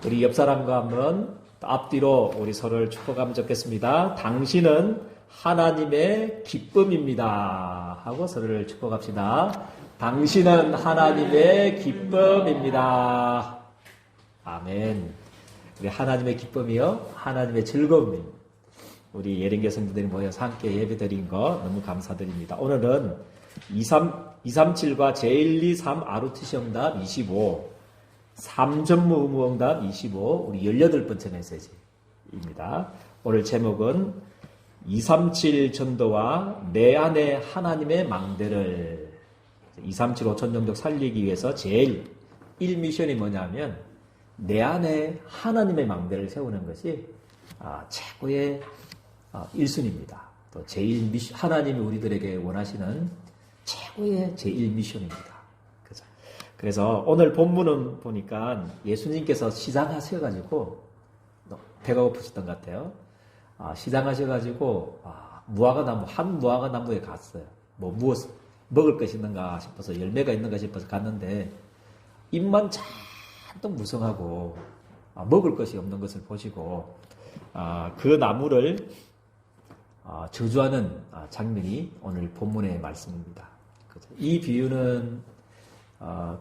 우리 옆 사람과 한번 앞뒤로 우리 서로를 축복하면 좋겠습니다. 당신은 하나님의 기쁨입니다. 하고 서로를 축복합시다. 당신은 하나님의 기쁨입니다. 아멘. 우리 하나님의 기쁨이요, 하나님의 즐거움입니다. 우리 예린교 성도들이 모여서 함께 예배드린 거 너무 감사드립니다. 오늘은 237과 제123 아루티 시험답 25, 3전무 의무응답 25, 우리 18번째 메시지입니다. 오늘 제목은 237 전도와 내 안에 하나님의 망대를 237 5천 종족 살리기 위해서 제일 1미션이 뭐냐면 내 안에 하나님의 망대를 세우는 것이 최고의 1순위입니다. 또 제일 미션, 하나님이 우리들에게 원하시는 최고의 제일 미션입니다. 그래서 오늘 본문은 보니까 예수님께서 시장하셔가지고 배가 고프셨던 것 같아요. 시장하셔가지고 무화과나무, 한 무화과나무에 갔어요. 무엇 먹을 것이 있는가 싶어서, 열매가 있는가 싶어서 갔는데 입만 잔뜩 무성하고 먹을 것이 없는 것을 보시고 그 나무를 저주하는 장면이 오늘 본문의 말씀입니다. 이 비유는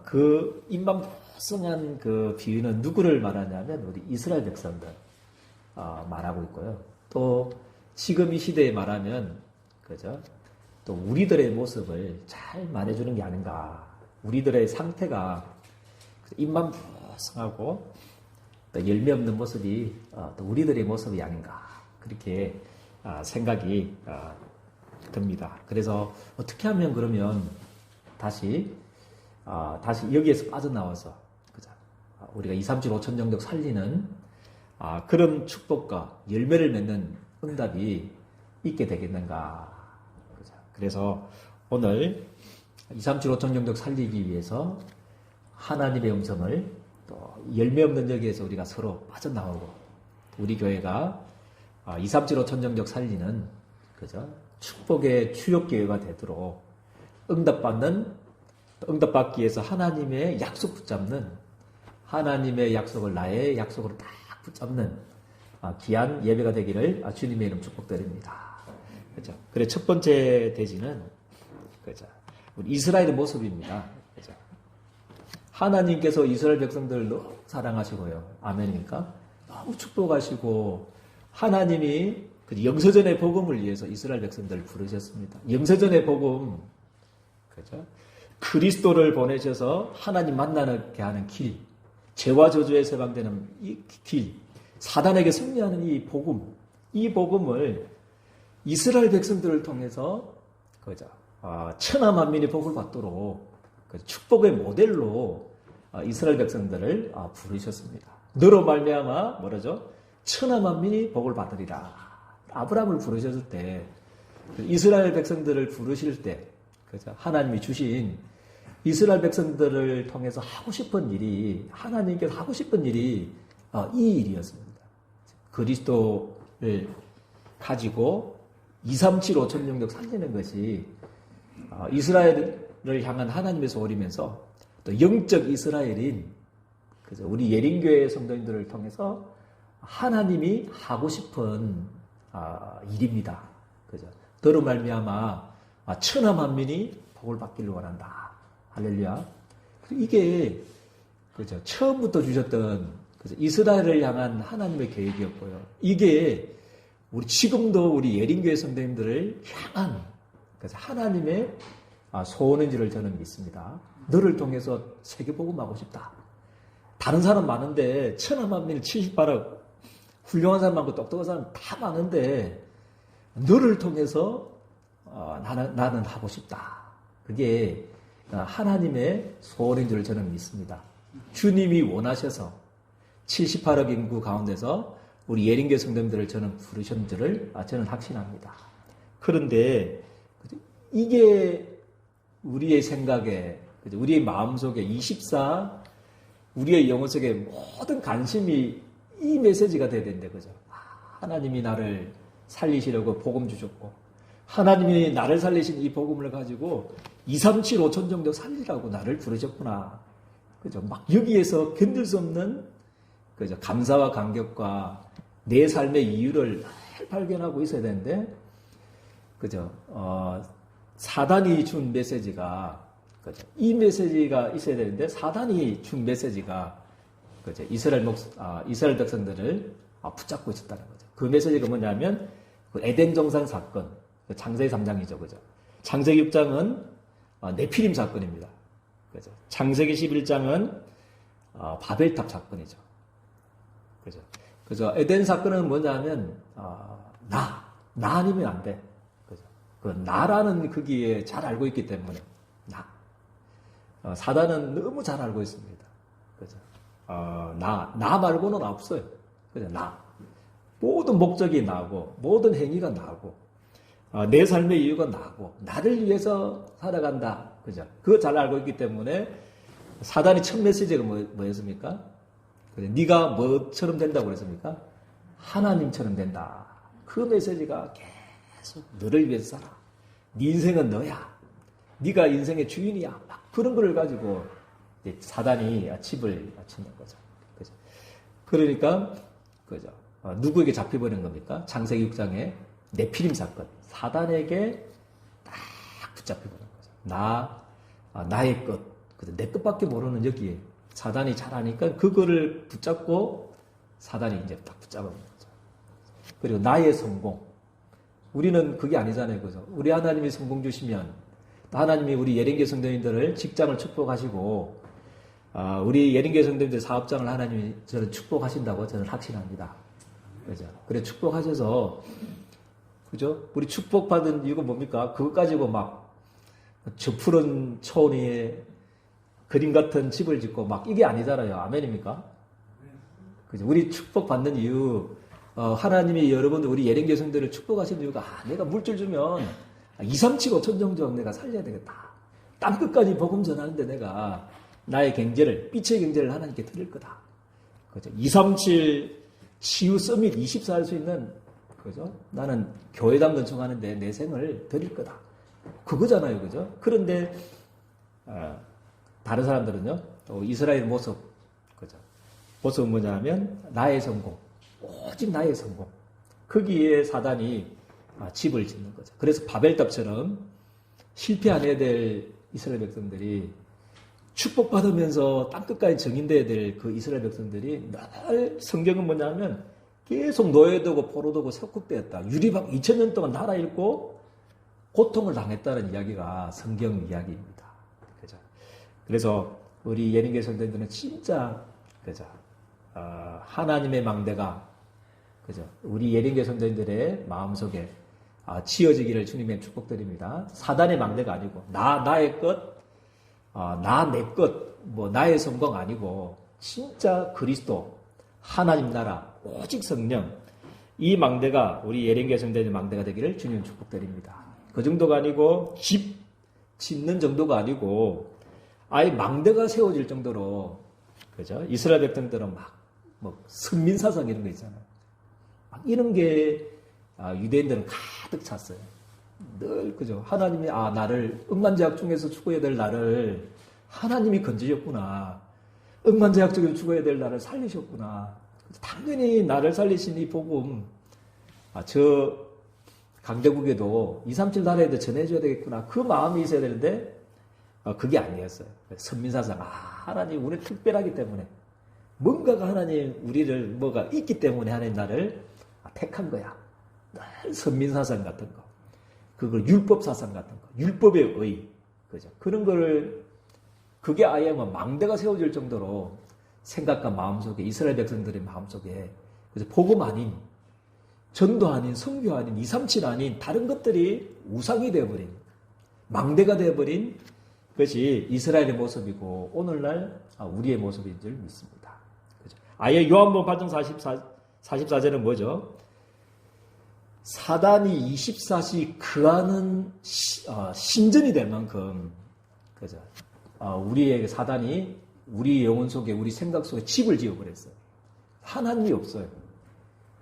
그 입만 무성한 그 비유는 누구를 말하냐면 우리 이스라엘 백성들 말하고 있고요. 또 지금 이 시대에 말하면 그죠? 또 우리들의 모습을 잘 말해주는 게 아닌가. 우리들의 상태가 입만 무성하고 또 열매 없는 모습이 또 우리들의 모습이 아닌가. 그렇게 생각이 듭니다. 그래서 어떻게 하면 그러면 다시 여기에서 빠져나와서 그죠? 우리가 237 5천 종족 살리는 그런 축복과 열매를 맺는 응답이 있게 되겠는가. 그죠? 그래서 오늘 237 5천 종족 살리기 위해서 하나님의 음성을 또 열매 없는 여기에서 우리가 서로 빠져나오고 우리 교회가 237 5천 종족 살리는 그죠? 축복의 주역교회가 되도록 응답받기 위해서 하나님의 약속 붙잡는, 하나님의 약속을 나의 약속으로 딱 붙잡는 귀한 예배가 되기를 주님의 이름 축복드립니다. 그죠? 그래 첫 번째 대지는 그죠? 우리 이스라엘의 모습입니다. 그죠? 하나님께서 이스라엘 백성들을 너무 사랑하시고요. 아멘입니까? 너무 축복하시고 하나님이 영서전의 복음을 위해서 이스라엘 백성들을 부르셨습니다. 영서전의 복음, 그죠? 그리스도를 보내셔서 하나님 만나게 하는 길, 죄와 저주에서 해방되는 이 길, 사단에게 승리하는 이 복음을 이스라엘 백성들을 통해서 그죠? 천하 만민이 복을 받도록 축복의 모델로 이스라엘 백성들을 부르셨습니다. 너로 말미암아 뭐라죠? 천하 만민이 복을 받으리라. 아브라함을 부르셨을 때 이스라엘 백성들을 부르실 때 그죠? 하나님이 주신 이스라엘 백성들을 통해서 하고 싶은 일이, 하나님께서 하고 싶은 일이 이 일이었습니다. 그리스도를 가지고 237 5천 종족 살리는 것이 이스라엘을 향한 하나님의 소원이면서 또 영적 이스라엘인 그죠? 우리 예린교회 성도님들을 통해서 하나님이 하고 싶은 일입니다. 그죠? 너로 말미암아 천하 만민이 복을 받기를 원한다. 할렐루야. 이게 그죠? 처음부터 주셨던 그죠? 이스라엘을 향한 하나님의 계획이었고요. 이게 지금도 우리 예린교회 성도님들을 향한 그래서 하나님의 소원인 줄을 저는 믿습니다. 너를 통해서 세계 복음하고 싶다. 다른 사람 많은데 천하 만민을 78억 훌륭한 사람 많고 똑똑한 사람 다 많은데 너를 통해서 나는 하고 싶다. 그게 하나님의 소원인 줄 저는 믿습니다. 주님이 원하셔서 78억 인구 가운데서 우리 예린교회 성도님들을 저는 부르신 줄을 저는 확신합니다. 그런데 이게 우리의 생각에, 우리의 마음속에 24, 우리의 영혼 속에 모든 관심이 이 메시지가 돼야 되는데, 그죠? 하나님이 나를 살리시려고 복음 주셨고, 하나님이 나를 살리신 이 복음을 가지고 237 5천 정도 살리라고 나를 부르셨구나. 그죠? 막 여기에서 견딜 수 없는 그죠? 감사와 감격과 내 삶의 이유를 잘 발견하고 있어야 되는데, 그죠? 사단이 준 메시지가, 그죠? 이 메시지가 있어야 되는데, 사단이 준 메시지가, 그죠? 이스라엘 백성들을 붙잡고 있었다는 거죠. 그 메시지가 뭐냐면, 그 에덴 정상 사건, 창세기 3장이죠. 그죠? 창세기 6장은 네피림 사건입니다. 그죠? 창세기 11장은 바벨탑 사건이죠. 그죠? 그죠? 에덴 사건은 뭐냐면, 나 아니면 안 돼. 그죠? 그 나라는 거기에 잘 알고 있기 때문에, 사단은 너무 잘 알고 있습니다. 그죠? 나 말고는 없어요. 그죠? 모든 목적이 나고, 모든 행위가 나고, 내 삶의 이유가 나고, 나를 위해서 살아간다. 그죠? 그거 잘 알고 있기 때문에, 사단이 첫 메시지가 뭐였습니까? 그죠? 네가 뭐처럼 된다고 그랬습니까? 하나님처럼 된다. 그 메시지가 계속 너를 위해서 살아. 네 인생은 너야. 네가 인생의 주인이야. 막 그런 걸 가지고 사단이 칩을 치는 거죠. 그죠? 그러니까, 그죠? 누구에게 잡혀버린 겁니까? 창세기 6장의 네피림 사건. 사단에게 딱 붙잡혀버린 거죠. 나의 것. 그죠? 내 것밖에 모르는 여기에 사단이 잘 아니까 그거를 붙잡고 사단이 이제 딱 붙잡아버린 거죠. 그리고 나의 성공. 우리는 그게 아니잖아요. 그죠? 우리 하나님이 성공 주시면 하나님이 우리 예린교회 성도님들을 직장을 축복하시고 우리 예린교회 성도님들 사업장을 하나님이 저는 축복하신다고 저는 확신합니다. 그죠? 그래 축복하셔서 그죠? 우리 축복받은 이유가 뭡니까? 그거 가지고 막 저 푸른 초원위에 그림 같은 집을 짓고 막 이게 아니잖아요. 아멘입니까? 그죠? 우리 축복받는 이유 하나님이 여러분들 우리 예린교회 성도들을 축복하신 이유가 내가 물질 주면 2, 3, 7, 5천 정도 내가 살려야 되겠다. 땅 끝까지 복음 전하는데 내가 나의 경제를, 빛의 경제를 하나님께 드릴 거다. 그죠? 2, 3, 7 치유 서밋 24 할 수 있는, 그죠? 나는 교회당 건축하는데 내 생을 드릴 거다. 그거잖아요. 그죠? 그런데, 다른 사람들은요, 또 이스라엘 모습, 그죠? 모습은 뭐냐면, 나의 성공. 오직 나의 성공. 거기에 사단이 집을 짓는 거죠. 그래서 바벨탑처럼 실패 안 해야 될 이스라엘 백성들이 축복받으면서 땅끝까지 정인돼야 될 그 이스라엘 백성들이 늘 성경은 뭐냐면 계속 노예되고 포로되고 석국되었다. 유리박 2000년 동안 나라 잃고 고통을 당했다는 이야기가 성경 이야기입니다. 그죠? 그래서 우리 예린교회 성도님들은 진짜 그죠? 하나님의 망대가 그죠? 우리 예린교회 성도님들의 마음속에 지어지기를 주님의 축복드립니다. 사단의 망대가 아니고 나의 것, 내 것, 나의 성공 아니고 진짜 그리스도, 하나님 나라, 오직 성령 이 망대가 우리 예린교회 성도님의 망대가 되기를 주님 축복드립니다. 그 정도가 아니고 집 짓는 정도가 아니고 아예 망대가 세워질 정도로 그죠? 이스라엘 백성들은 선민사상 이런 거 있잖아요. 이런 게 유대인들은 가득 찼어요. 늘 그죠? 하나님이 나를 억만제약 중에서 죽어야 될 나를 하나님이 건지셨구나. 억만제약 중에서 죽어야 될 나를 살리셨구나. 당연히 나를 살리신 이 복음 저 강대국에도 237 나라에도 전해줘야 되겠구나. 그 마음이 있어야 되는데 그게 아니었어요. 선민사상 하나님 우리 특별하기 때문에 뭔가가 하나님 우리를 뭐가 있기 때문에 하나님 나를 택한 거야. 늘 선민사상 같은 거. 그걸 율법사상 같은 거. 율법의 의. 그죠? 그런 거를, 그게 아예 망대가 세워질 정도로 생각과 마음속에, 이스라엘 백성들의 마음속에, 그죠? 복음 아닌, 전도 아닌, 선교 아닌, 237 아닌, 다른 것들이 우상이 되어버린, 망대가 되어버린 것이 이스라엘의 모습이고, 오늘날 우리의 모습인 줄 믿습니다. 그죠? 아예 요한복음 8장 44절은 뭐죠? 사단이 24시 그하는 신전이 될 만큼, 그죠? 우리에게 사단이 우리 영혼 속에, 우리 생각 속에 집을 지어버렸어요. 하나님이 없어요.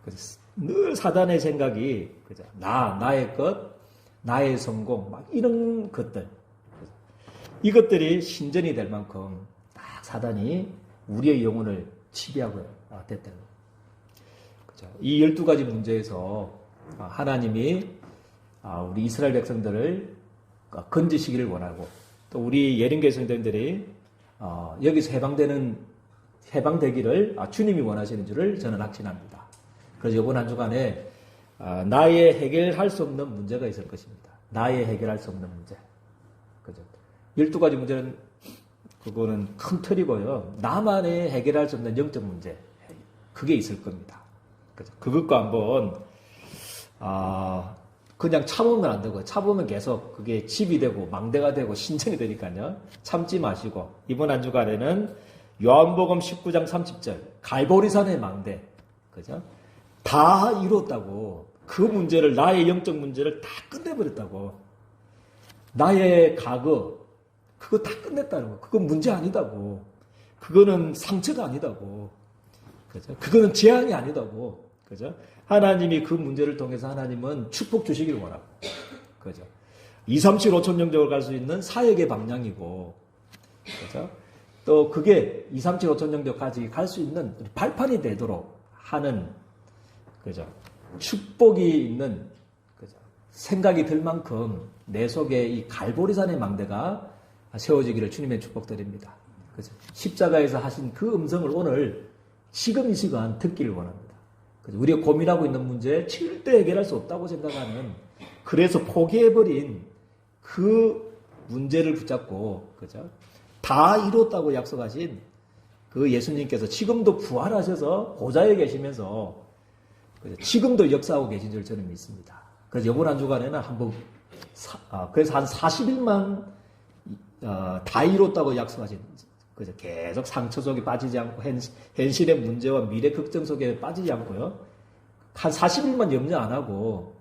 그래서 늘 사단의 생각이, 그죠? 나의 것, 나의 성공, 이런 것들. 이것들이 신전이 될 만큼 딱 사단이 우리의 영혼을 지배하고 됐다는 거예요. 그죠? 이 12가지 문제에서 하나님이 우리 이스라엘 백성들을 건지시기를 원하고 또 우리 예린교회 성도님들이 여기서 해방되기를 주님이 원하시는 줄을 저는 확신합니다. 그래서 이번 한 주간에 나의 해결할 수 없는 문제가 있을 것입니다. 나의 해결할 수 없는 문제. 그죠? 12가지 문제는 그거는 큰 틀이고요. 나만의 해결할 수 없는 영적 문제. 그게 있을 겁니다. 그죠? 그것과 한번 그냥 참으면 안 되고요. 참으면 계속 그게 집이 되고 망대가 되고 신전이 되니까요. 참지 마시고 이번 한 주간에는 요한복음 19장 30절 갈보리산의 망대. 그죠? 다 이뤘다고. 그 문제를 나의 영적 문제를 다 끝내버렸다고. 나의 과거 그거 다 끝냈다는 거. 그건 문제 아니다고. 그거는 상처가 아니다고. 그죠? 그거는 재앙이 아니다고. 그죠? 하나님이 그 문제를 통해서 하나님은 축복 주시길 원하고. 그죠? 2, 3, 7, 5천 영적으로 갈 수 있는 사역의 방향이고. 그죠? 또 그게 2, 3, 7, 5천 영적까지 갈 수 있는 발판이 되도록 하는, 그죠? 축복이 있는, 그죠? 생각이 들 만큼 내 속에 이 갈보리산의 망대가 세워지기를 주님의 축복드립니다. 그죠? 십자가에서 하신 그 음성을 오늘 지금 이 시간 듣기를 원합니다. 그죠? 우리가 고민하고 있는 문제 절대 해결할 수 없다고 생각하는, 그래서 포기해버린 그 문제를 붙잡고, 그죠? 다 이뤘다고 약속하신 그 예수님께서 지금도 부활하셔서 보좌에 계시면서, 그죠? 지금도 역사하고 계신 줄 저는 믿습니다. 그래서 이번 한 주간에는 한번, 그래서 한 40일만 다 이뤘다고 약속하신, 그죠? 계속 상처 속에 빠지지 않고 현실의 문제와 미래 걱정 속에 빠지지 않고요. 한 40일만 염려 안 하고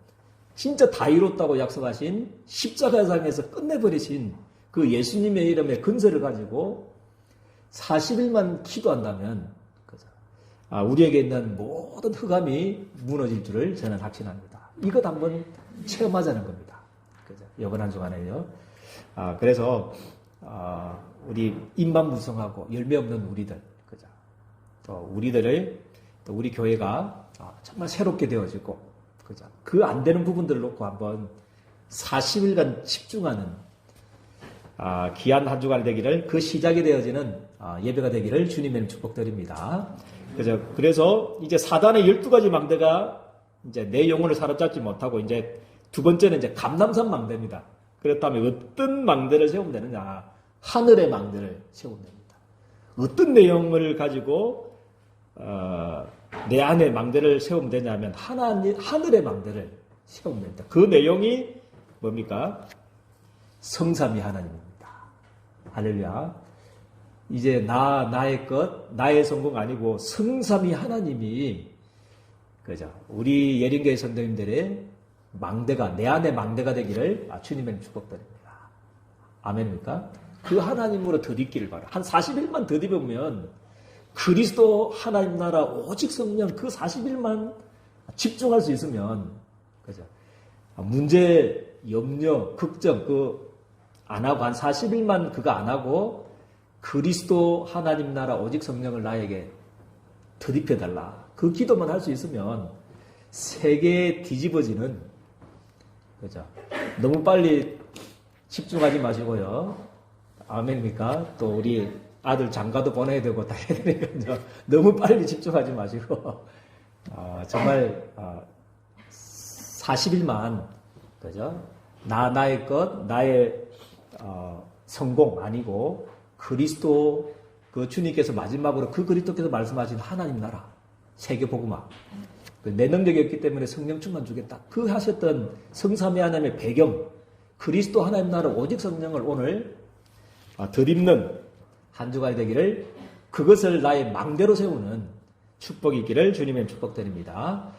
진짜 다 이뤘다고 약속하신 십자가상에서 끝내버리신 그 예수님의 이름의 근세를 가지고 40일만 기도한다면, 그죠? 우리에게 있는 모든 흑암이 무너질 줄을 저는 확신합니다. 이것 한번 체험하자는 겁니다. 그죠? 이번 한 주간에요. 그래서 우리 입만 무성하고 열매 없는 우리들, 그죠? 또 우리들을, 또 우리 교회가 정말 새롭게 되어지고, 그죠? 그 안 되는 부분들을 놓고 한번 40일간 집중하는 귀한 한 주간이 되기를, 그 시작이 되어지는 예배가 되기를 주님의 축복드립니다. 그죠? 그래서 이제 사단의 12가지 망대가 이제 내 영혼을 사로잡지 못하고, 이제 두 번째는 이제 감람산 망대입니다. 그렇다면 어떤 망대를 세우면 되느냐? 하늘의 망대를 세우면 됩니다. 어떤 내용을 가지고 내 안에 망대를 세우면 되냐면 하늘의 망대를 세우면 됩니다. 그 내용이 뭡니까? 성삼위 하나님입니다. 할렐루야. 이제 나의 것, 나의 성공 아니고 성삼위 하나님이, 그죠? 우리 예린교회 성도님들의 망대가, 내 안에 망대가 되기를 주님의 축복드립니다. 아멘입니까? 그 하나님으로 드리기를 바라. 한 40일만 드리면 그리스도 하나님 나라 오직 성령 그 40일만 집중할 수 있으면, 그죠? 문제, 염려, 걱정 안 하고 한 40일만 그거 안 하고 그리스도 하나님 나라 오직 성령을 나에게 드립해달라. 그 기도만 할 수 있으면 세계에 뒤집어지는, 그죠? 너무 빨리 집중하지 마시고요. 아멘입니까? 또 우리 아들 장가도 보내야 되고 다 해야 되니까요. 너무 빨리 집중하지 마시고, 정말, 40일만, 그죠? 나의 것, 나의, 성공 아니고, 그리스도, 그 주님께서 마지막으로 그 그리스도께서 말씀하신 하나님 나라, 세계복음화. 내 능력이 없기 때문에 성령 충만 주겠다. 그 하셨던 성삼위 하나님의 배경, 그리스도 하나님 나라 오직 성령을 오늘 덧입는 한 주간이 되기를, 그것을 나의 망대로 세우는 축복이 있기를 주님의 축복드립니다.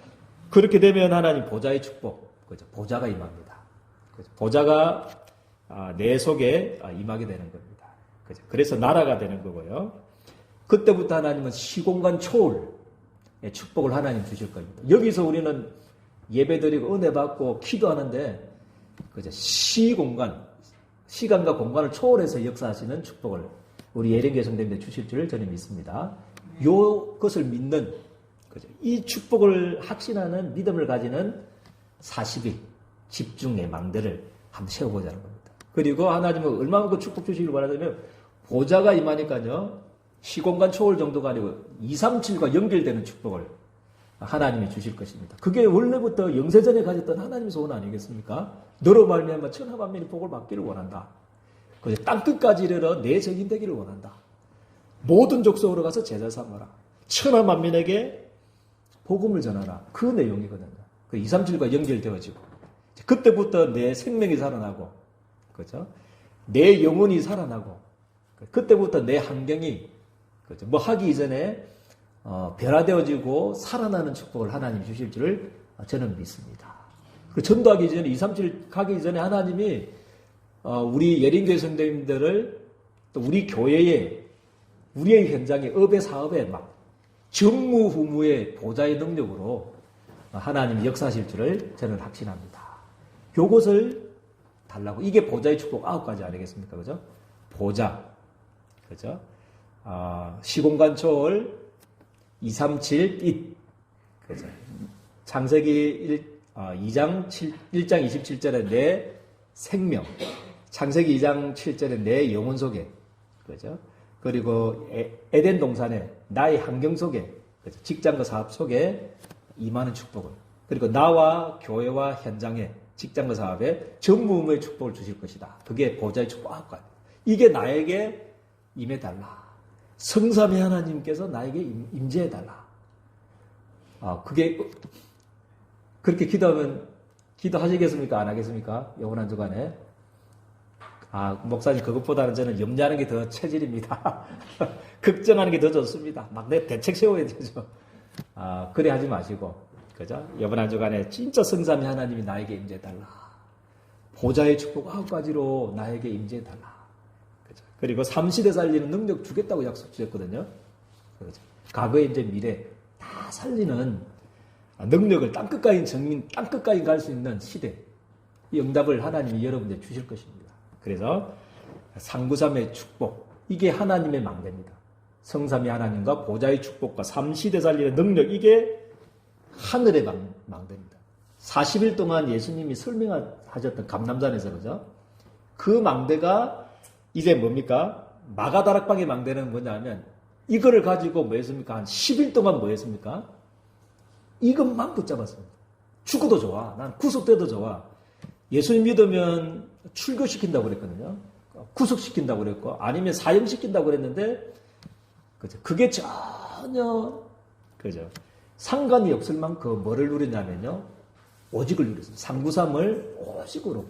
그렇게 되면 하나님 보좌의 축복, 그죠? 보좌가 임합니다. 그죠? 보좌가 내 속에 임하게 되는 겁니다. 그죠? 그래서 나라가 되는 거고요. 그때부터 하나님은 시공간 초월의 축복을 하나님 주실 겁니다. 여기서 우리는 예배드리고 은혜 받고 기도하는데, 그죠? 시간과 공간을 초월해서 역사하시는 축복을 우리 예린교회 성도님들 주실 줄 저는 믿습니다. 요것을 믿는, 그죠? 이 축복을 확신하는 믿음을 가지는 40일 집중의 망대를 한번 세워보자는 겁니다. 그리고 하나님은 얼마만큼 축복 주시기를 바라냐면 보좌가 임하니까요. 시공간 초월 정도가 아니고 237과 연결되는 축복을 하나님이 주실 것입니다. 그게 원래부터 영세전에 가졌던 하나님의 소원 아니겠습니까? 너로 말미암아 천하 만민이 복을 받기를 원한다. 땅끝까지 이르러 내 적인 되기를 원한다. 모든 족속으로 가서 제자 삼아라. 천하 만민에게 복음을 전하라. 그 내용이거든요. 그 237과 연결되어지고 그때부터 내 생명이 살아나고, 그죠? 내 영혼이 살아나고, 그때부터 내 환경이, 그죠? 뭐 하기 이전에 변화되어지고 살아나는 축복을 하나님이 주실 줄을 저는 믿습니다. 그 전도하기 전에 237 가기 전에 하나님이 우리 예린교회 성도님들을 또 우리 교회에 우리의 현장에 업의 사업에 막 전무후무의 보좌의 능력으로 하나님이 역사하실 줄을 저는 확신합니다. 요것을 달라고. 이게 보좌의 축복 9가지 아니겠습니까? 그죠? 보좌. 그죠? 시공간 초월 237 빛. 그죠? 창세기 1장 27절에 내 생명. 창세기 2장 7절에 내 영혼 속에. 그죠? 그리고 에덴 동산에 나의 환경 속에, 그죠? 직장과 사업 속에 임하는 축복을. 그리고 나와 교회와 현장에, 직장과 사업에 전무후무의 축복을 주실 것이다. 그게 보좌의 축복 9가지. 이게 나에게 임해달라. 성삼위 하나님께서 나에게 임재해달라. 그게 그렇게 기도하면 기도하시겠습니까? 안 하겠습니까? 이번 한 주간에. 목사님, 그것보다는 저는 염려하는 게 더 체질입니다. 걱정하는 게 더 좋습니다. 막 내 대책 세워야 되죠. 그래 하지 마시고, 그죠? 이번 한 주간에 진짜 성삼위 하나님이 나에게 임재해달라. 보좌의 축복 9가지로 나에게 임재해달라. 그죠? 그리고 3시대 살리는 능력 주겠다고 약속 주셨거든요. 그죠? 과거, 현재, 미래 다 살리는 능력을 땅끝까지 갈 수 있는 시대. 이 응답을 하나님이 여러분들 주실 것입니다. 그래서 상구삼의 축복, 이게 하나님의 망대입니다. 성삼위 하나님과 보좌의 축복과 3시대 살리는 능력, 이게 하늘의 망대입니다. 40일 동안 예수님이 설명하셨던 감람산에서, 그죠? 그 망대가 이제 뭡니까? 마가다락방의 망대는 뭐냐면 이거를 가지고 뭐 했습니까? 한 10일 동안 뭐 했습니까? 이것만 붙잡았습니다. 죽어도 좋아. 난 구속돼도 좋아. 예수님 믿으면 출교시킨다고 그랬거든요. 구속시킨다고 그랬고, 아니면 사형시킨다고 그랬는데, 그죠? 그게 전혀, 그죠? 상관이 없을 만큼 뭐를 누리냐면요. 오직을 누렸습니다. 상구삼을 오직으로.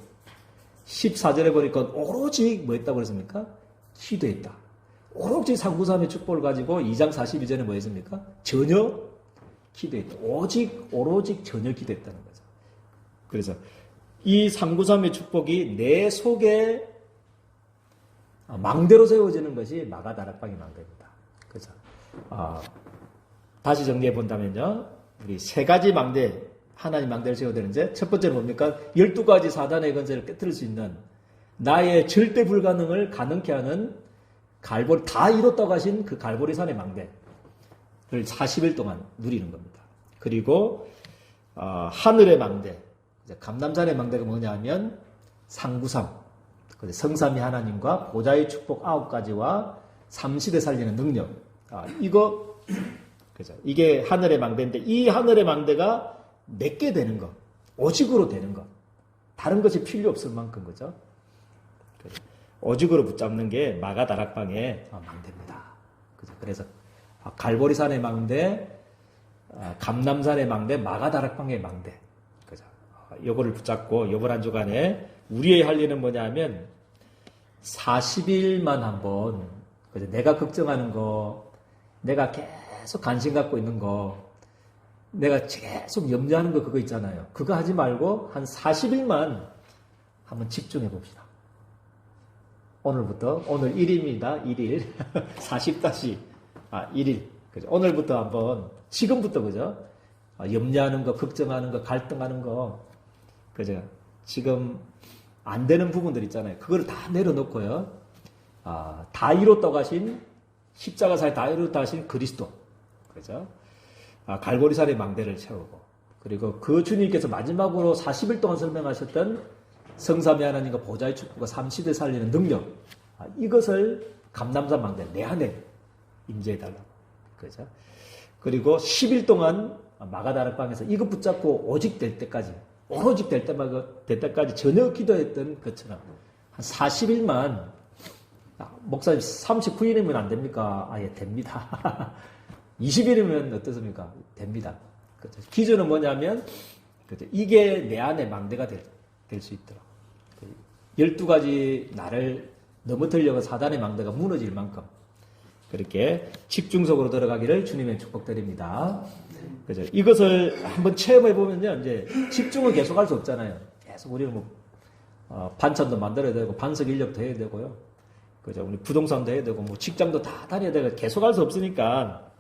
14절에 보니까 오로지 뭐 했다고 그랬습니까? 기도했다. 오로지 상구삼의 축복을 가지고 2장 42절에 뭐 했습니까? 전혀 기도했다. 오로지 전혀 기도했다는 거죠. 그래서 이 상구삼의 축복이 내 속에 망대로 세워지는 것이 마가다락방의 망대입니다. 그래서 다시 정리해 본다면요, 우리 세 가지 망대, 하나님 망대를 세워야 되는데, 첫 번째는 뭡니까? 12가지 사단의 건설을 깨뜨릴 수 있는 나의 절대 불가능을 가능케 하는 갈보리, 다 이뤘다고 하신 그 갈보리산의 망대를 40일 동안 누리는 겁니다. 그리고 하늘의 망대, 감람산의 망대가 뭐냐 하면 상구삼, 성삼위 하나님과 보좌의 축복 9가지와 3시대 살리는 능력. 그죠? 이게 하늘의 망대인데, 이 하늘의 망대가 내게 되는 것, 오직으로 되는 것, 다른 것이 필요 없을 만큼, 그죠? 오직으로 붙잡는 게 마가다락방의 망대입니다. 그죠? 그래서 갈보리산의 망대, 감람산의 망대, 마가다락방의 망대. 그죠? 요거를 붙잡고 요번 한 주간에 우리의 할 일은 뭐냐면 40일만 한번, 그죠? 내가 걱정하는 거, 내가 계속 관심 갖고 있는 거, 내가 계속 염려하는 거, 그거 있잖아요. 그거 하지 말고 한 40일만 한번 집중해 봅시다. 오늘부터, 오늘 1일입니다. 1일. 40-1일. 그죠? 오늘부터 한번, 지금부터, 그죠? 염려하는 거, 걱정하는 거, 갈등하는 거, 그죠? 지금 안 되는 부분들 있잖아요. 그걸 다 내려놓고요. 다 이뤘다고 하신 십자가사에 다 이루다 하신 그리스도. 그죠? 갈보리산의 망대를 채우고, 그리고 그 주님께서 마지막으로 40일 동안 설명하셨던 성삼위 하나님과 보좌의 축복과 삼시대 살리는 능력, 이것을 감람산 망대 내 안에 임재해달라고. 그죠? 그리고 10일 동안 마가다락방에서 이것 붙잡고 오직 될 때까지, 오로직 될 때까지 전혀 기도했던 것처럼 한 40일만, 목사님 39일이면 안 됩니까? 예, 됩니다. 20일이면 어떻습니까? 됩니다. 그렇죠? 기준은 뭐냐면, 그렇죠? 이게 내 안에 망대가 될 수 있도록. 12가지 나를 넘어뜨려고 사단의 망대가 무너질 만큼 그렇게 집중적으로 들어가기를 주님의 축복드립니다. 그죠? 이것을 한번 체험해 보면요, 이제 집중을 계속 할 수 없잖아요. 계속 우리는 반찬도 만들어야 되고, 반석 인력도 해야 되고요. 그죠? 우리 부동산도 해야 되고, 직장도 다 다녀야 되고, 계속 할 수 없으니까,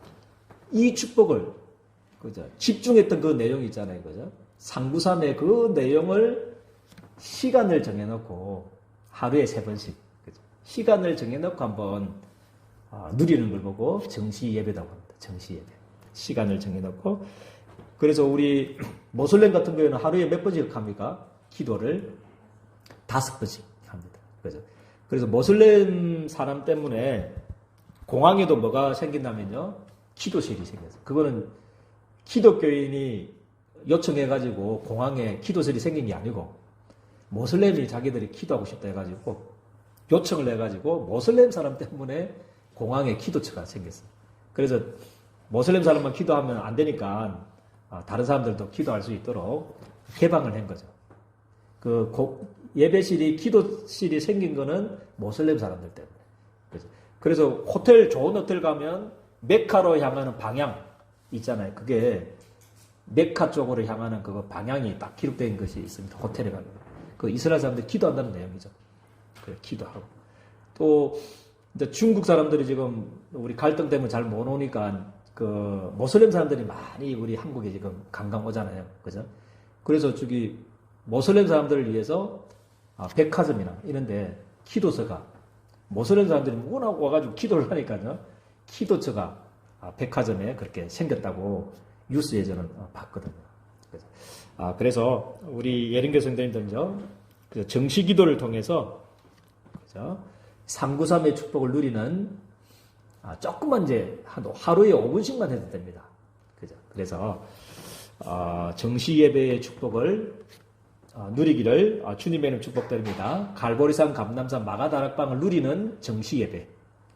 이 축복을, 그죠? 집중했던 그 내용이 있잖아요. 그죠? 상구삼의 그 내용을 시간을 정해놓고, 하루에 3번씩, 그죠? 시간을 정해놓고 한번, 누리는 걸 보고 정시 예배라고 합니다. 정시 예배. 시간을 정해놓고. 그래서 우리 모슬렘 같은 경우에는 하루에 몇 번씩 합니까? 기도를 5번씩 합니다. 그래서 모슬렘 사람 때문에 공항에도 뭐가 생긴다면요, 기도실이 생겼어요. 그거는 기독교인이 요청해가지고 공항에 기도실이 생긴 게 아니고, 모슬렘이 자기들이 기도하고 싶다 해가지고 요청을 해가지고 모슬렘 사람 때문에 공항에 기도처가 생겼어요. 그래서 모슬렘 사람만 기도하면 안 되니까 다른 사람들도 기도할 수 있도록 개방을 한 거죠. 예배실이, 기도실이 생긴 거는 모슬렘 사람들 때문에. 그래서 호텔, 좋은 호텔 가면 메카로 향하는 방향 있잖아요. 그게 메카 쪽으로 향하는 그 방향이 딱 기록된 것이 있습니다. 호텔에 가면. 그 이스라엘 사람들이 기도한다는 내용이죠. 그래, 기도하고. 또, 이제 중국 사람들이 지금 우리 갈등 때문에 잘 못 오니까 그 모슬렘 사람들이 많이 우리 한국에 지금 관광 오잖아요. 그죠? 그래서 저기 모슬렘 사람들을 위해서 백화점이나 이런데 기도서가, 모슬렘 사람들이 워낙 와가지고 기도를 하니까요, 기도처가 백화점에 그렇게 생겼다고 뉴스에 저는 봤거든요. 그래서 우리 예린교 성도님들은요, 정시 기도를 통해서, 그죠? 393의 축복을 누리는, 조금만 이제 하루에 5분씩만 해도 됩니다. 그죠? 그래서 정시 예배의 축복을 누리기를 주님의 이름 축복드립니다. 갈보리산, 감람산, 마가다락방을 누리는 정시 예배.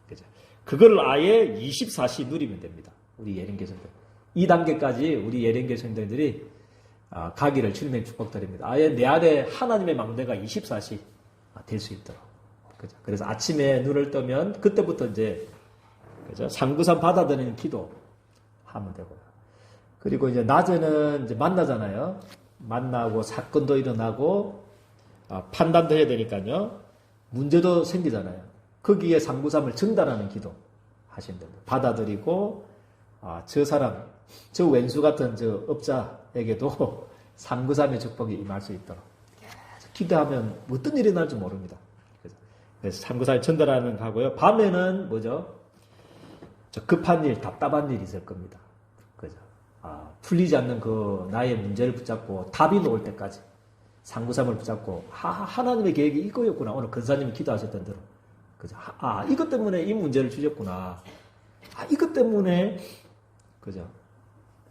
그죠? 그걸 아예 24시 누리면 됩니다. 우리 예린교 성도들. 이 단계까지 우리 예린교 성도들이 가기를 주님의 축복드립니다. 아예 내 안에 하나님의 망대가 24시 될 수 있도록. 그죠? 그래서 아침에 눈을 뜨면 그때부터 이제, 그죠? 상구산 받아들이는 기도 하면 되고요. 그리고 이제 낮에는 이제 만나잖아요. 만나고 사건도 일어나고 판단도 해야 되니까요. 문제도 생기잖아요. 거기에 상구삼을 전달하는 기도 하시면 됩니다. 받아들이고 저 사람, 저 왼수 같은 저 업자에게도 상구삼의 축복이 임할 수 있도록 계속 기도하면 어떤 일이 날지 모릅니다. 그래서 상구삼을 전달하는 가고요. 밤에는 뭐죠? 저 급한 일, 답답한 일이 있을 겁니다. 그죠? 풀리지 않는 그 나의 문제를 붙잡고 답이 나올 때까지 상구삼을 붙잡고 하나님의 계획이 이거였구나. 오늘 근사님이 기도하셨던 대로. 그죠? 이것 때문에 이 문제를 주셨구나. 이것 때문에, 그죠?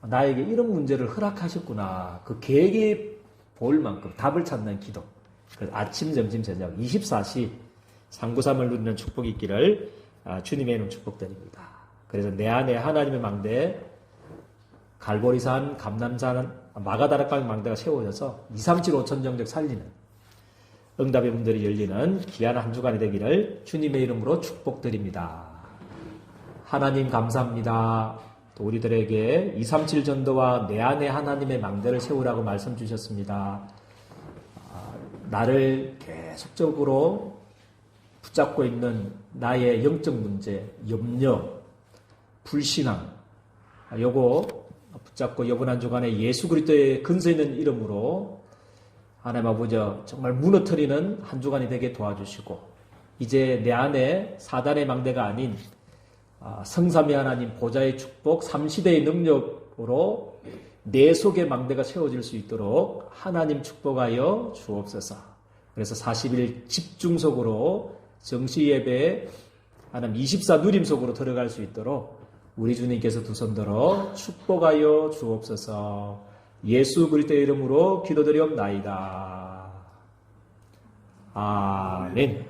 나에게 이런 문제를 허락하셨구나. 그 계획이 보일 만큼 답을 찾는 기도. 그래서 아침, 점심, 저녁 24시 상구삼을 누리는 축복이 있기를 주님의 이름 축복드립니다. 그래서 내 안에 하나님의 망대, 갈보리산, 감람산, 마가다락방 망대가 세워져서 2, 3, 7, 5천 정적 살리는 응답의 문들이 열리는 귀한 한 주간이 되기를 주님의 이름으로 축복드립니다. 하나님 감사합니다. 또 우리들에게 237 전도와 내 안에 하나님의 망대를 세우라고 말씀 주셨습니다. 나를 계속적으로 붙잡고 있는 나의 영적 문제, 염려, 불신앙, 요거 붙잡고 이번 한 주간에 예수 그리스도의 근세 있는 이름으로 하나님 아버지 정말 무너뜨리는 한 주간이 되게 도와주시고, 이제 내 안에 사단의 망대가 아닌 성삼위 하나님 보좌의 축복, 삼시대의 능력으로 내 속에 망대가 세워질 수 있도록 하나님 축복하여 주옵소서. 그래서 40일 집중 속으로 정시 예배에 하나님 24 누림 속으로 들어갈 수 있도록 우리 주님께서 두 손 들어 축복하여 주옵소서. 예수 그리스도의 이름으로 기도드리옵나이다. 아멘.